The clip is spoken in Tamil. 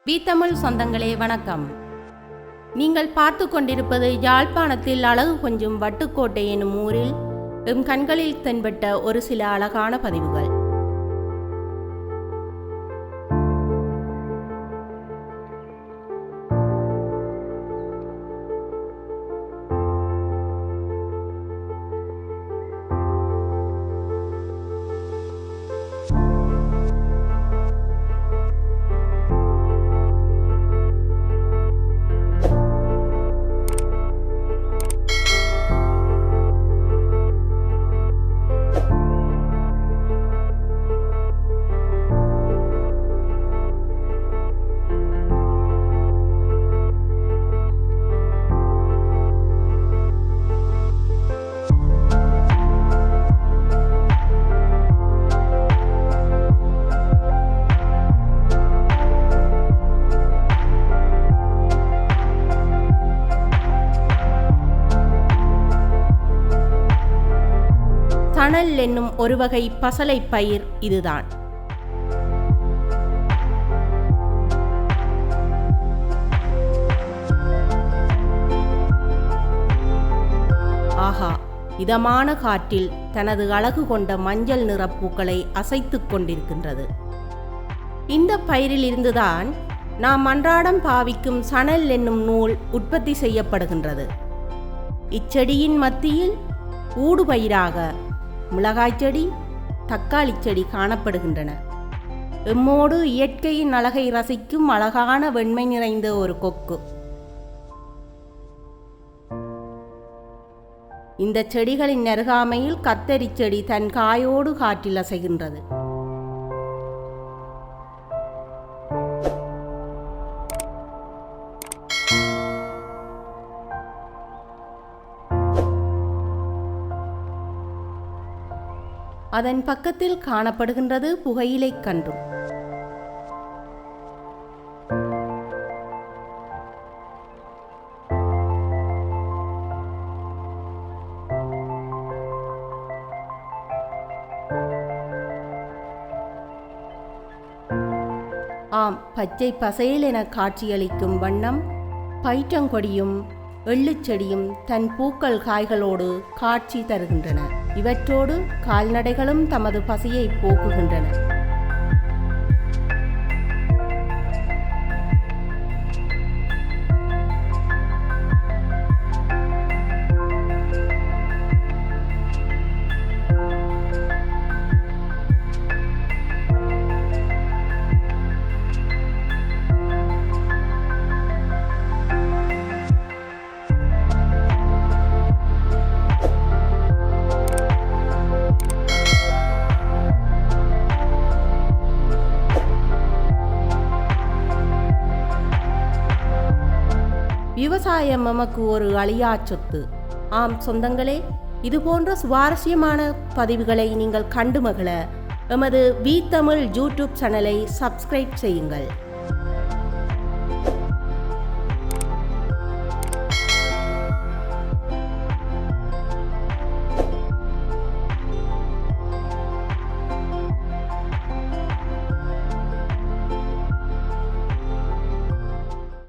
தமிழ் சொந்தங்களே வணக்கம். நீங்கள் பார்த்து கொண்டிருப்பது யாழ்ப்பாணத்தில் அழகு கொஞ்சும் வட்டுக்கோட்டை எனும் ஊரில் எம் கண்களில் தென்பட்ட ஒரு சில அழகான பதிவுகள். சணல் என்னும் ஒரு வகை பசலை பயிர் இதுதான். ஆஹா, இதமான காற்றில் தனது அழகு கொண்ட மஞ்சள் நிற பூக்களை அசைத்துக் கொண்டிருக்கின்றது. இந்த பயிரில் இருந்துதான் நாம் அன்றாடம் பாவிக்கும் சணல் என்னும் நூல் உற்பத்தி செய்யப்படுகின்றது. இச்செடியின் மத்தியில் ஊடுபயிராக மிளகாய் செடி, தக்காளி செடி காணப்படுகின்றன. எம்மோடு இயற்கையின் அழகை ரசிக்கும் அழகான வெண்மை நிறைந்த ஒரு கொக்கு. இந்த செடிகளின் அருகாமையில் கத்தரி செடி தன் காயோடு காற்றில் அசைகின்றது. அதன் பக்கத்தில் காணப்படுகின்றது புகையிலை கன்றும். ஆம், பச்சை பசேல் என காட்சியளிக்கும் வண்ணம் பயிற்றங்கொடியும் எள்ளுச்செடியும் தன் பூக்கள் காய்களோடு காட்சி தருகின்றன. இவற்றோடு கால்நடைகளும் தமது பசியை போக்குகின்றன. விவசாயம் நமக்கு ஒரு அழியா சொத்து. ஆம் சொந்தங்களே, இதுபோன்ற சுவாரஸ்யமான பதிவுகளை நீங்கள் கண்டு மகிழ எமது தமிழ் யூடியூப் சேனலை சப்ஸ்கிரைப் செய்யுங்கள்.